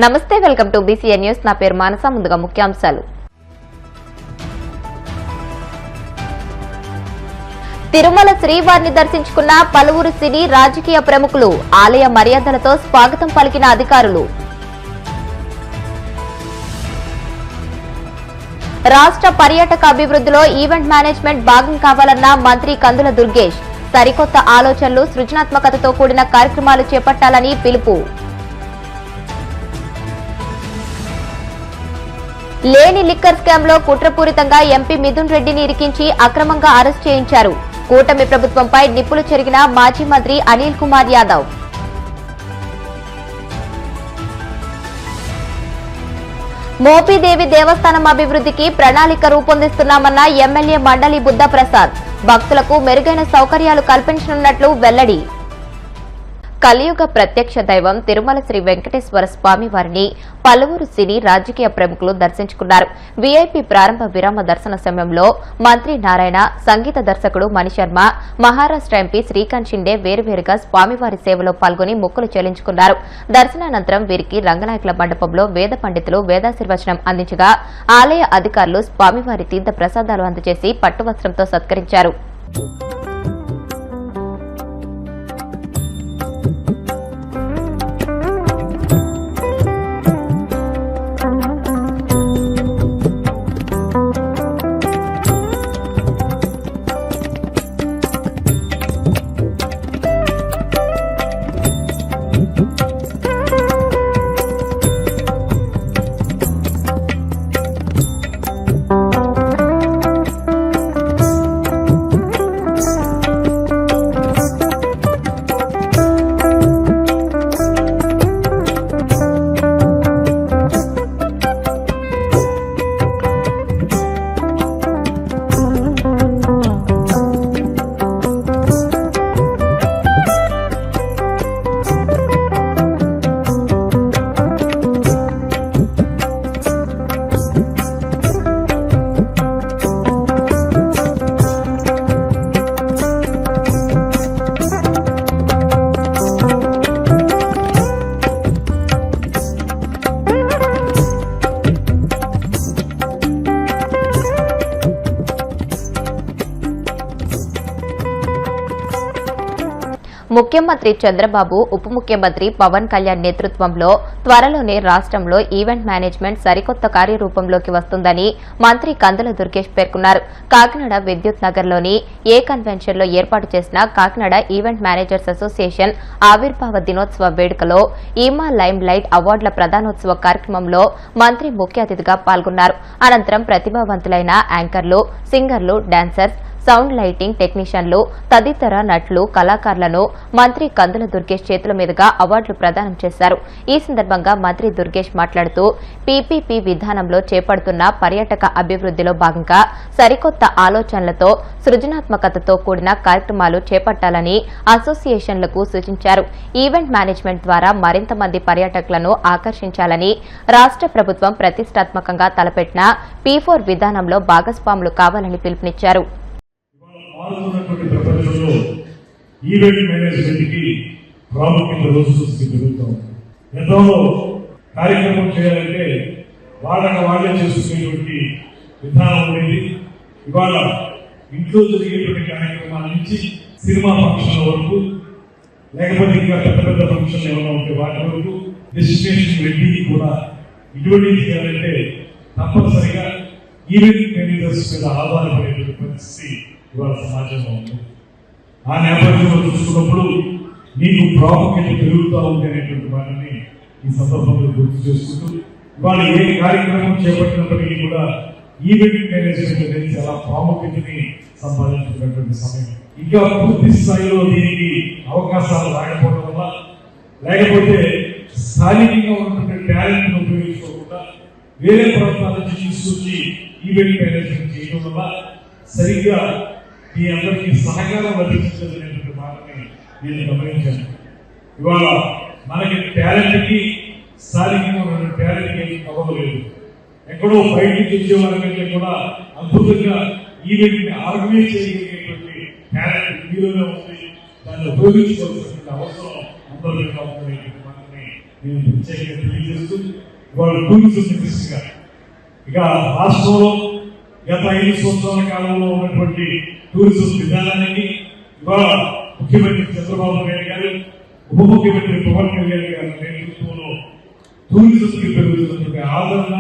నమస్తే, welcome to BCN news. నా పేరు మానస. ముందుగా ముఖ్యాంశాలు. తిరుమల శ్రీవారిని దర్శించుకున్న పలువురు సినీ రాజకీయ ప్రముఖులు. ఆలయ మర్యాదలతో స్వాగతం పలికిన అధికారులు. రాష్ట్ర పర్యాటక అభివృద్ధిలో ఈవెంట్ మేనేజ్మెంట్ భాగం కావాలన్న మంత్రి కందుల దుర్గేష్. సరికొత్త ఆలోచనలు, సృజనాత్మకతతో కూడిన కార్యక్రమాలు చేపట్టాలని పిలుపు. లేని లిక్కర్ స్కామ్ లో కుట్రపూరితంగా ఎంపీ మిథున్ రెడ్డిని ఇరికించి అక్రమంగా అరెస్ట్ చేయించారు. కూటమి ప్రభుత్వంపై నిప్పులు చెరిగిన మాజీ మంత్రి అనిల్ కుమార్ యాదవ్. మోపిదేవి దేవస్థానం అభివృద్ధికి ప్రణాళిక రూపొందిస్తున్నామన్న ఎమ్మెల్యే మండలి బుద్ధప్రసాద్. భక్తులకు మెరుగైన సౌకర్యాలు కల్పించనున్నట్లు వెల్లడి. కలియుగ ప్రత్యక్ష దైవం తిరుమల శ్రీ వెంకటేశ్వర స్వామి వారిని పలువురు సినీ రాజకీయ ప్రముఖులు దర్శించుకున్నారు. వీఐపీ ప్రారంభ విరామ దర్శన సమయంలో మంత్రి నారాయణ, సంగీత దర్శకుడు మణిశర్మ, మహారాష్ట్ర ఎంపీ శ్రీకాంత్ షిండే వేరువేరుగా స్వామివారి సేవలో పాల్గొని మొక్కులు చెల్లించుకున్నారు. దర్శనానంతరం వీరికి రంగనాయకుల మండపంలో వేద పండితులు వేదాశీర్వచనం అందించగా ఆలయ అధికారులు స్వామివారి తీర్థ ప్రసాదాలు అందజేసి పట్టువస్త్రంతో సత్కరించారు. ముఖ్యమంత్రి చంద్రబాబు, ఉప ముఖ్యమంత్రి పవన్ కళ్యాణ్ నేతృత్వంలో త్వరలోనే రాష్ట్రంలో ఈవెంట్ మేనేజ్మెంట్ సరికొత్త కార్యరూపంలోకి వస్తుందని మంత్రి కందుల దుర్గేష్ పేర్కొన్నారు. కాకినాడ విద్యుత్ నగర్లోని ఏ కన్వెన్షన్లో ఏర్పాటు చేసిన కాకినాడ ఈవెంట్ మేనేజర్స్ అసోసియేషన్ ఆవిర్భావ దినోత్సవ వేడుకలో ఈమా లైమ్ లైట్ అవార్డుల ప్రదానోత్సవ కార్యక్రమంలో మంత్రి ముఖ్య అతిథిగా పాల్గొన్నారు. అనంతరం ప్రతిభావంతులైన యాంకర్లు, సింగర్లు, డాన్సర్స్, సౌండ్ లైటింగ్ టెక్నీషియన్లు, తదితర నటులు, కళాకారులను మంత్రి కందుల దుర్గేష్ చేతుల మీదుగా అవార్డులు ప్రదానం చేశారు. ఈ సందర్భంగా మంత్రి దుర్గేష్ మాట్లాడుతూ పీపీపీ విధానంలో చేపడుతున్న పర్యాటక అభివృద్ధిలో భాగంగా సరికొత్త ఆలోచనలతో, సృజనాత్మకతతో కూడిన కార్యక్రమాలు చేపట్టాలని అసోసియేషన్లకు సూచించారు. ఈవెంట్ మేనేజ్మెంట్ ద్వారా మరింత మంది పర్యాటకులను ఆకర్షించాలని రాష్ట్ర ప్రభుత్వం ప్రతిష్టాత్మకంగా తలపెట్టిన P4 విధానంలో భాగస్వాములు కావాలని పిలుపునిచ్చారు. మారుతున్నటువంటి ప్రపంచంలో ఈవెంట్ మేనేజ్మెంట్ కి ప్రాముఖ్యత రోజు పెరుగుతాం. గతంలో కార్యక్రమం చేయాలంటే వాళ్ళే చేసుకునేటువంటి విధానం ఉండేది. ఇవాళ ఇంట్లో జరిగేటువంటి కార్యక్రమాల నుంచి సినిమా ఫంక్షన్ల వరకు, లేకపోతే ఇంకా పెద్ద పెద్ద ఫంక్షన్లు ఏమైనా ఉంటే వాటి వరకు, డెస్టినేషన్ వెడ్డింగ్ కూడా ఇటువంటివి చేయాలంటే తప్పనిసరిగా ఈవెంట్ మేనేజర్స్ మీద ఆధారపడేటువంటి పరిస్థితి ఇవాళ సమాజంలో ఉంది. ఆ నేపథ్యంలో చూసుకున్నప్పుడు నీకు ప్రాముఖ్యత పెరుగుతూ ఉంది అనేటువంటి వాటిని ఈ సందర్భంలో గుర్తు చేసుకుంటూ ఇవాళ ఏ కార్యక్రమం చేపట్టినప్పటికీ కూడా ఈవెంట్ మేనేజ్మెంట్ అనేది చాలా ప్రాముఖ్యతని సంపాదించుకున్నటువంటి సమయం. ఇంకా పూర్తి స్థాయిలో దీనికి అవకాశాలు రాకపోవడం వల్ల, లేకపోతే స్థానికంగా ఉన్నటువంటి టాలెంట్ ను ఉపయోగించుకోకుండా వేరే ప్రాంతాల నుంచి తీసుకొచ్చి ఈవెంట్ మేనేజ్మెంట్ చేయడం వల్ల సరిగ్గా మీ అందరికీ సహకారం లభించలేదనేటువంటి మాటని నేను గమనించాను. ఇవాళ మనకి టాలెంట్కి స్థానికంగా ఉన్న టాలెంట్కి అవ్వలేదు. ఎక్కడో బయట నుంచి వచ్చే వాళ్ళకంటే కూడా అద్భుతంగా ఈవెంట్ ని ఆర్గనైజ్ చేయగలిగేటువంటి టాలెంట్ మీలోనే ఉంది. దాన్ని ఉపయోగించుకోవాల్సినటువంటి అవసరం అందరికీ ఉందనేటువంటి మాటని నేను ప్రత్యేకంగా తెలియజేస్తూ ఇవాళ టూరిజం మినిస్టర్గా ఇక రాష్ట్రంలో గత 5 సంవత్సరాల కాలంలో ఉన్నటువంటి టూరిజం విధానానికి ఇవాళ ముఖ్యమంత్రి చంద్రబాబు నాయుడు గారు, ఉప ముఖ్యమంత్రి పవన్ కళ్యాణ్ గారి నేతృత్వంలో టూరిజంకి పెరుగుతున్నటువంటి ఆదరణ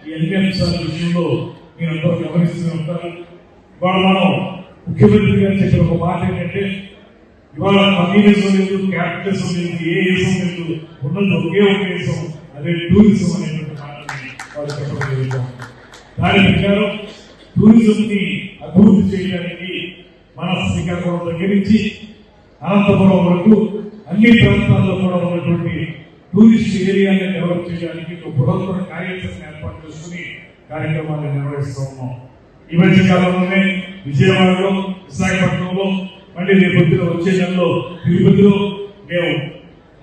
ఈ అన్ని అంశాల విషయంలో మీరందరూ గమనిస్తూనే ఉంటారు. ఇవాళ మనం ముఖ్యమంత్రి గారు చెప్పిన ఒక మాట ఏంటంటే, ఇవాళ కమ్యూనిజం లేదు, క్యాపిటలిజం లేదు, ఏ దేశం లేదు, ఉన్నది ఒకే ఒక దేశం, అదే టూరిజం అనేటువంటి మాటని వాళ్ళు చెప్పడం జరుగుతుంది. దాని ప్రకారం టూరిజం ని అభివృద్ధి చేయడానికి మన శ్రీకాకుళం దగ్గర నుంచి అనంతపురం వరకు అన్ని ప్రాంతాల్లో కూడా ఉన్నటువంటి టూరిస్ట్ ఏరియాని డెవలప్ చేయడానికి ఒక బృహత్తర కార్యాచరణ ఏర్పాటు చేసుకుని కార్యక్రమాన్ని నిర్వహిస్తూ ఉన్నాం. ఈ మధ్య కాలంలోనే విజయవాడలో, విశాఖపట్నంలో, మళ్ళీ రేపొద్దున వచ్చే నెలలో తిరుపతిలో మేము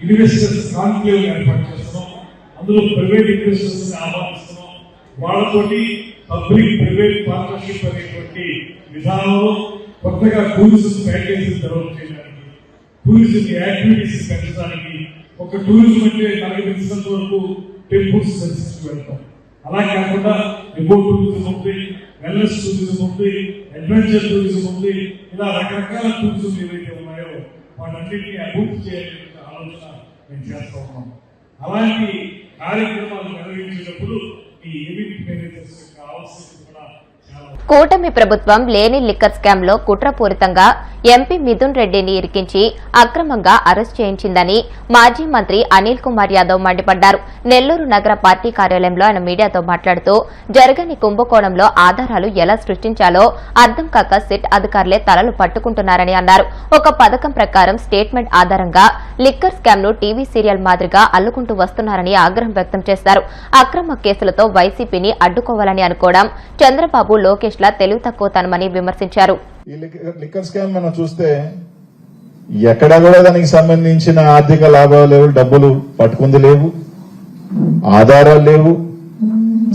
ఇన్వెస్టర్స్ కాన్క్లేవ్ ఏర్పాటు చేస్తున్నాం. అందులో ప్రైవేట్ ఇన్వెస్టర్స్ ఆహ్వానిస్తున్నాం. వాళ్ళతోటి పబ్లిక్ ప్రైవేట్ పార్ట్నర్షిప్ అనేటువంటి విధానంలో కొత్తగా టూరిజం ప్యాకేజీలు డెవలప్ చేయడానికి, టూరిజం యాక్టివిటీస్ పెంచడానికి. ఒక టూరిజం అంటే మనకి తెలిసినంత వరకు టెంపుల్స్ దర్శించుకు వెళ్తాం. అలా కాకుండా ఎకో టూరిజం ఉంది, వెల్నెస్ టూరిజం ఉంది, అడ్వెంచర్ టూరిజం ఉంది. ఇలా రకరకాల టూరిజం ఏవైతే ఉన్నాయో వాటన్నింటినీ అభివృద్ధి చేయాలనే ఆలోచన మేము చేస్తూ ఉన్నాం. అలాంటి కార్యక్రమాలు నిర్వహించేటప్పుడు ఈ ఈవెంట్ మేనేజర్స్ యొక్క ఆవశ్యకత కూడా చాలా. కూటమి ప్రభుత్వం లేని లిక్కర్ స్కామ్ లో కుట్రపూరితంగా ఎంపీ మిథున్ రెడ్డిని ఇరికించి అక్రమంగా అరెస్ట్ చేయించిందని మాజీ మంత్రి అనిల్ కుమార్ యాదవ్ మండిపడ్డారు. నెల్లూరు నగర పార్టీ కార్యాలయంలో ఆయన మీడియాతో మాట్లాడుతూ జరగని కుంభకోణంలో ఆధారాలు ఎలా సృష్టించాలో అర్థం కాక సిట్ అధికారులే తలలు పట్టుకుంటున్నారని అన్నారు. ఒక పథకం ప్రకారం స్టేట్మెంట్ ఆధారంగా లిక్కర్ స్కామ్ ను టీవీ సీరియల్ మాదిరిగా అల్లుకుంటూ వస్తున్నారని ఆగ్రహం వ్యక్తం చేశారు. అక్రమ కేసులతో వైసీపీని అడ్డుకోవాలని అనుకోవడం చంద్రబాబు, లోకేష్ ల తెలివి తక్కువతనమని విమర్శించారు. ఈ లిక్కర్ స్కామ్ మనం చూస్తే ఎక్కడా కూడా దానికి సంబంధించిన ఆర్థిక లాభాలు లేవు, డబ్బులు పట్టుకుంది లేవు, ఆధారాలు లేవు.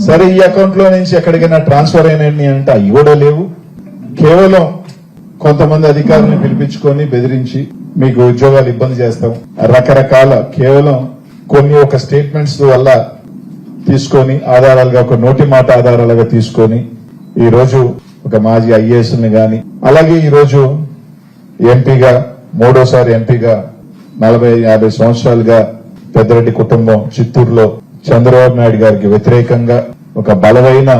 సరే, ఈ అకౌంట్ లో నుంచి ఎక్కడికైనా ట్రాన్స్ఫర్ అయినాయి అంటే అవి కూడా లేవు. కేవలం కొంతమంది అధికారులను పిలిపించుకొని బెదిరించి మీకు ఉద్యోగాలు ఇబ్బంది చేస్తాం, రకరకాల కేవలం కొన్ని ఒక స్టేట్మెంట్స్ వల్ల తీసుకొని ఆధారాలుగా, ఒక నోటి మాట ఆధారాలుగా తీసుకొని ఈ రోజు ఒక మాజీ ఐఏఎస్ ని గాని, అలాగే ఈ రోజు ఎంపీగా, మూడోసారి ఎంపీగా 40-50 సంవత్సరాలుగా పెద్దిరెడ్డి కుటుంబం చిత్తూరులో చంద్రబాబు నాయుడు గారికి వ్యతిరేకంగా ఒక బలమైన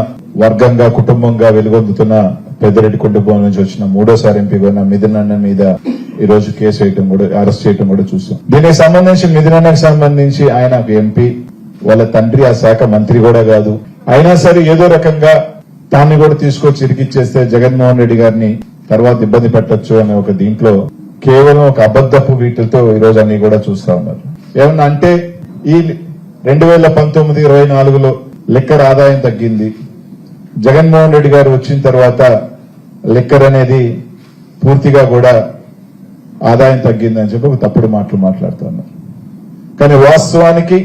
వర్గంగా, కుటుంబంగా వెలుగొందుతున్న పెద్దిరెడ్డి కుటుంబం నుంచి వచ్చిన మూడోసారి ఎంపీగా ఉన్న మిథున్ అన్న మీద ఈ రోజు కేసు వేయటం కూడా, అరెస్ట్ చేయటం కూడా చూసాం. దీనికి సంబంధించి మిథున్ అన్నకు సంబంధించి ఆయన ఎంపీ, వాళ్ళ తండ్రి ఆ శాఖ మంత్రి కూడా కాదు. అయినా సరే ఏదో రకంగా తాన్ని కూడా తీసుకొచ్చి ఇరికిచ్చేస్తే జగన్మోహన్ రెడ్డి గారిని తర్వాత ఇబ్బంది పెట్టొచ్చు అనే ఒక దీంట్లో కేవలం ఒక అబద్దపు వీటితో ఈ రోజు అన్ని కూడా చూస్తా ఉన్నారు. ఏమన్నా అంటే ఈ 2019-24లో లిక్కర్ ఆదాయం తగ్గింది, జగన్మోహన్ రెడ్డి గారు వచ్చిన తర్వాత లిక్కర్ అనేది పూర్తిగా కూడా ఆదాయం తగ్గిందని చెప్పి ఒక తప్పుడు మాటలు మాట్లాడుతున్నారు. కానీ వాస్తవానికి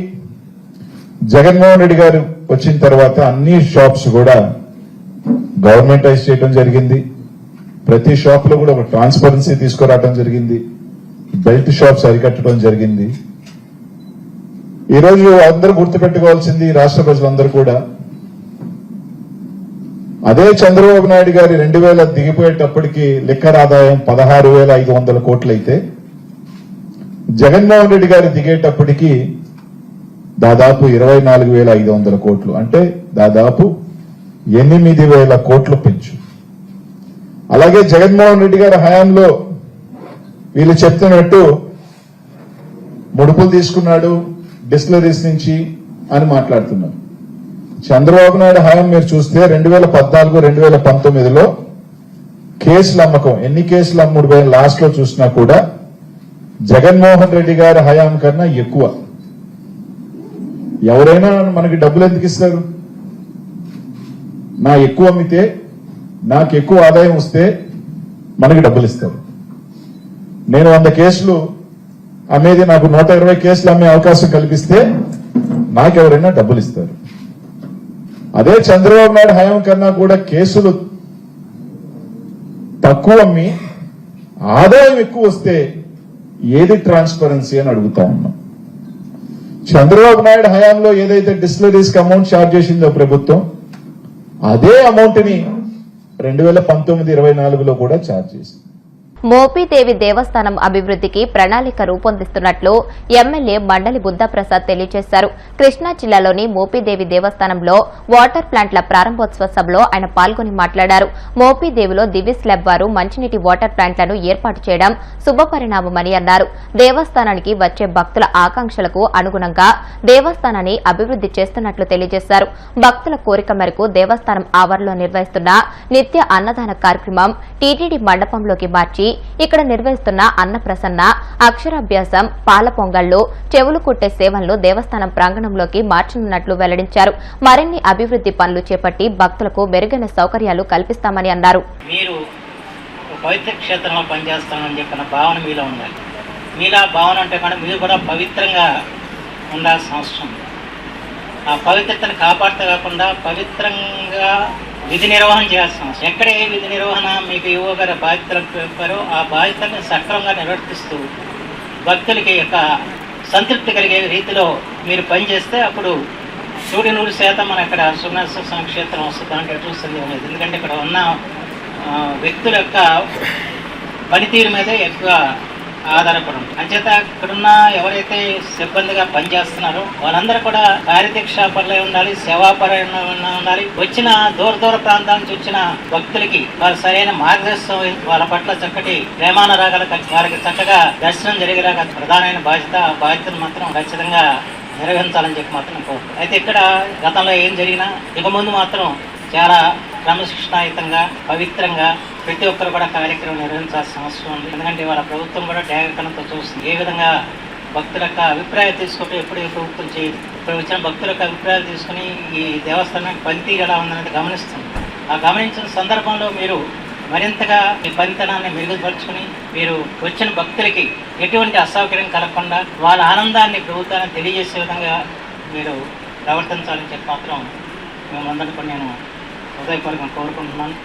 జగన్మోహన్ రెడ్డి గారు వచ్చిన తర్వాత అన్ని షాప్స్ కూడా గవర్నమెంటైజ్ చేయడం జరిగింది. ప్రతి షాప్ లో కూడా ఒక ట్రాన్స్పరెన్సీ తీసుకురావడం జరిగింది. బెల్ట్ షాప్స్ అరికట్టడం జరిగింది. ఈ రోజు అందరూ గుర్తుపెట్టుకోవాల్సింది, రాష్ట్ర ప్రజలందరూ కూడా, అదే చంద్రబాబు నాయుడు గారి 2000 దిగిపోయేటప్పటికి లిక్కర్ ఆదాయం 16,500 కోట్లయితే జగన్మోహన్ రెడ్డి గారు దిగేటప్పటికి దాదాపు 24,500 కోట్లు, అంటే దాదాపు 8,000 కోట్లు పెంచు. అలాగే జగన్మోహన్ రెడ్డి గారి హయాంలో వీళ్ళు చెప్తున్నట్టు ముడుపులు తీసుకున్నాడు డిస్టిలరీస్ నుంచి అని మాట్లాడుతున్నారు. చంద్రబాబు నాయుడు హయాం మీరు చూస్తే 2014-2019లో కేసుల అమ్మకం, ఎన్ని కేసులు అమ్ముడు పోయిన లాస్ట్ లో చూసినా కూడా జగన్మోహన్ రెడ్డి గారి హయాం కన్నా ఎక్కువ. ఎవరైనా మనకి డబ్బులు ఎందుకు ఇస్తారు? నా ఎక్కువ అమ్మితే, నాకు ఎక్కువ ఆదాయం వస్తే మనకి డబ్బులు ఇస్తారు. నేను 100 కేసులు అమ్మేది నాకు 120 కేసులు అమ్మే అవకాశం కల్పిస్తే నాకెవరైనా డబ్బులు ఇస్తారు. అదే చంద్రబాబు నాయుడు హయాం కన్నా కూడా కేసులు తక్కువ అమ్మి ఆదాయం ఎక్కువ వస్తే ఏది ట్రాన్స్పరెన్సీ అని అడుగుతా ఉన్నాం. చంద్రబాబు నాయుడు హయాంలో ఏదైతే డిస్టిలరీస్ కి అమౌంట్ చార్జ్ చేసిందో ప్రభుత్వం, అదే అమౌంట్ ని 2019-24లో కూడా చార్జ్ చేసింది. మోపిదేవి దేవస్థానం అభివృద్ధికి ప్రణాళిక రూపొందిస్తున్నట్లు ఎమ్మెల్యే మండలి బుద్ధప్రసాద్ తెలియజేశారు. కృష్ణా జిల్లాలోని మోపిదేవి దేవస్థానంలో వాటర్ ప్లాంట్ల ప్రారంభోత్సవ సభలో ఆయన పాల్గొని మాట్లాడారు. మోపిదేవిలో దివి స్లాబ్ వారు మంచినీటి వాటర్ ప్లాంట్లను ఏర్పాటు చేయడం శుభపరిణామమని అన్నారు. దేవస్థానానికి వచ్చే భక్తుల ఆకాంక్షలకు అనుగుణంగా దేవస్థానాన్ని అభివృద్ది చేస్తున్నట్లు తెలియజేశారు. భక్తుల కోరిక మేరకు దేవస్థానం ఆవరణలో నిర్వహిస్తున్న నిత్య అన్నదాన కార్యక్రమం టీటీడీ మండపంలోకి మార్చి ఇక్కడ నిర్వహిస్తున్న అన్నప్రసన్న, అక్షరాభ్యాసం, పాల పొంగళ్లు, చెవులు కుట్టే సేవలను దేవస్థానం ప్రాంగణంలోకి మార్చనున్నట్లు వెల్లడించారు. మరిన్ని అభివృద్ది పనులు చేపట్టి భక్తులకు మెరుగైన సౌకర్యాలు కల్పిస్తామని అన్నారు. మీరు పవిత్ర క్షేత్రంలో పనిచేస్తామని చెప్పిన భావన మీలో ఉండాలి. మీలా భావన అంటే కానీ మీరు కూడా పవిత్రంగా ఉండాల్సిన అవసరం. ఆ పవిత్రతను కాపాడుతూ కాకుండా పవిత్రంగా విధి నిర్వహణ చేయాల్సిన అవసరం. ఎక్కడ ఏ విధి నిర్వహణ మీకు ఈవో గారి బాధ్యతలు చెప్పారో ఆ బాధ్యతలను సక్రమంగా నిర్వర్తిస్తూ భక్తులకి యొక్క సంతృప్తి కలిగే రీతిలో మీరు పనిచేస్తే అప్పుడు 100% మన ఇక్కడ సుబ్రహ్మణ్యేశ్వర స్వామి క్షేత్రం వస్తుంది అంటే ఎటు వస్తుంది లేదు. ఎందుకంటే ఇక్కడ ఉన్న వ్యక్తుల యొక్క పనితీరు మీదే ఎక్కువ ఆధారపడి ఉంటుంది. అంచేత ఇక్కడున్న ఎవరైతే సిబ్బందిగా పనిచేస్తున్నారో వాళ్ళందరూ కూడా కార్యదీక్షాపరులై ఉండాలి, సేవాపరంగా ఉండాలి. వచ్చిన దూర ప్రాంతాల నుంచి వచ్చిన భక్తులకి వారు సరైన మార్గదర్శనం, వాళ్ళ పట్ల చక్కటి ప్రేమానురాగాలు వారికి చక్కగా దర్శనం జరిగేలాగా ప్రధానమైన బాధ్యత. ఆ బాధ్యతను మాత్రం ఖచ్చితంగా నిర్వహించాలని చెప్పి మాత్రం కోరుతారు. అయితే ఇక్కడ గతంలో ఏం జరిగినా ఇక ముందు మాత్రం చాలా క్రమశిక్షణాయుతంగా పవిత్రంగా ప్రతి ఒక్కరు కూడా కార్యక్రమం నిర్వహించాల్సిన అవసరం ఉంది. ఎందుకంటే వాళ్ళ ప్రభుత్వం కూడా జాగ్రత్తతో చూస్తుంది. ఏ విధంగా భక్తుల యొక్క అభిప్రాయాలు తీసుకుంటే ఎప్పుడు ప్రభుత్వం చేయదు. ఇప్పుడు వచ్చిన భక్తుల యొక్క అభిప్రాయాలు తీసుకుని ఈ దేవస్థానానికి పనితీరు ఎలా ఉందనేది గమనిస్తుంది. ఆ గమనించిన సందర్భంలో మీరు మరింతగా మీ పనితనాన్ని మెరుగుపరుచుకుని మీరు వచ్చిన భక్తులకి ఎటువంటి అసౌకర్యం కలగకుండా వాళ్ళ ఆనందాన్ని ప్రభుత్వాన్ని తెలియజేసే విధంగా మీరు ప్రవర్తించాలని చెప్పి మాత్రం మేమందరికీ కూడా నేను హృదయపూర్వకంగా కోరుకుంటున్నాను.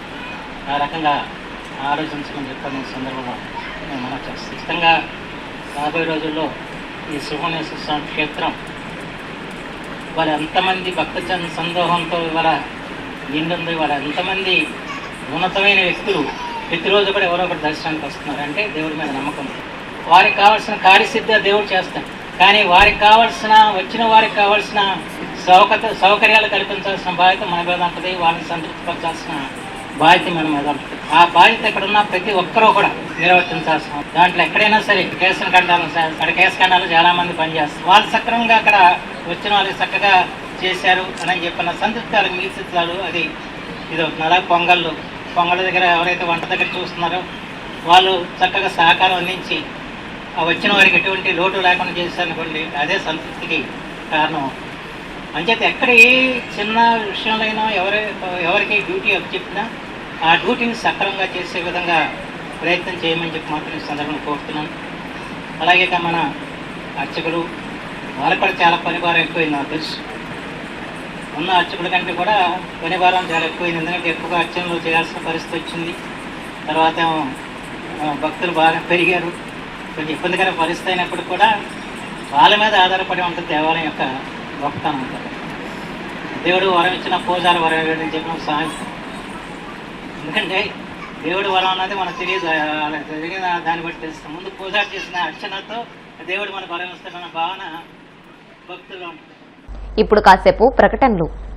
ఆ రకంగా ఆలోచించమని చెప్పని సందర్భంలో నేను మనం చేస్తాను. ఖచ్చితంగా రాబోయే రోజుల్లో ఈ సుబ్రహ్మణ్యేశ్వర స్వామి క్షేత్రం వాళ్ళ ఎంతమంది భక్తజన సందోహంతో ఇవాళ నిండుంది. వాళ్ళ ఎంతమంది ఉన్నతమైన వ్యక్తులు ప్రతిరోజు కూడా ఎవరో ఒకటి దర్శనానికి వస్తున్నారు అంటే దేవుడి మీద నమ్మకం. వారికి కావాల్సిన కార్యసిద్ధి దేవుడు చేస్తాడు. కానీ వారికి కావాల్సిన వచ్చిన వారికి కావాల్సిన సౌకర్యాలు కల్పించాల్సిన బాధ్యత మన మీద ఉంటుంది. వాళ్ళని సంతృప్తిపరచాల్సిన బాధ్యత మన మీద ఉంటుంది. ఆ బాధ్యత ఇక్కడ ఉన్న ప్రతి ఒక్కరూ కూడా నిర్వర్తించాల్సిన దాంట్లో ఎక్కడైనా సరే కేశఖండాలు చాలా మంది పనిచేస్తారు. వాళ్ళు సక్రమంగా అక్కడ వచ్చిన వాళ్ళకి చక్కగా చేశారు అని చెప్పిన సంతృప్తి వాళ్ళకి మిగిల్చారు. అది ఇది అవుతుంది. అలా పొంగళ్ళ దగ్గర ఎవరైతే వంట దగ్గర చూస్తున్నారో వాళ్ళు చక్కగా సహకారం అందించి ఆ వచ్చిన వారికి ఎటువంటి లోటు లేకుండా చేశారనుకోండి, అదే సంతృప్తికి కారణం. అంచేత ఎక్కడ ఏ చిన్న విషయంలో ఎవరికి డ్యూటీ అప్పచెప్పినా ఆ డ్యూటీని సక్రమంగా చేసే విధంగా ప్రయత్నం చేయమని చెప్పి మాత్రం ఈ సందర్భంగా కోరుతున్నాను. అలాగే మన అర్చకులు వాళ్ళకి కూడా చాలా పనిభారం ఎక్కువైంది. నాకు తెలుసు ఉన్న అర్చకుల కంటే కూడా పనిభారం చాలా ఎక్కువైంది. ఎందుకంటే ఎక్కువగా అర్చనలు చేయాల్సిన పరిస్థితి వచ్చింది. తర్వాత భక్తులు బాగా పెరిగారు. కొంచెం ఇబ్బందికర పరిస్థితి అయినప్పుడు కూడా వాళ్ళ మీద ఆధారపడి ఉంటుంది దేవాలయం యొక్క గొప్పతనం ఉంటుంది. దేవుడు వరం ఇచ్చిన పూజారి వరం అని చెప్పిన సాయం. ఎందుకంటే దేవుడు వరం అన్నది మనకు తెలియదు, జరిగిన దాన్ని బట్టి తెలుస్తాం. ముందు పూజారి చేసిన అర్చనతో దేవుడు మనకు వరం ఇస్తాడన్న భావన భక్తుల్లో ఉంటుంది. ఇప్పుడు కాసేపు ప్రకటనలు.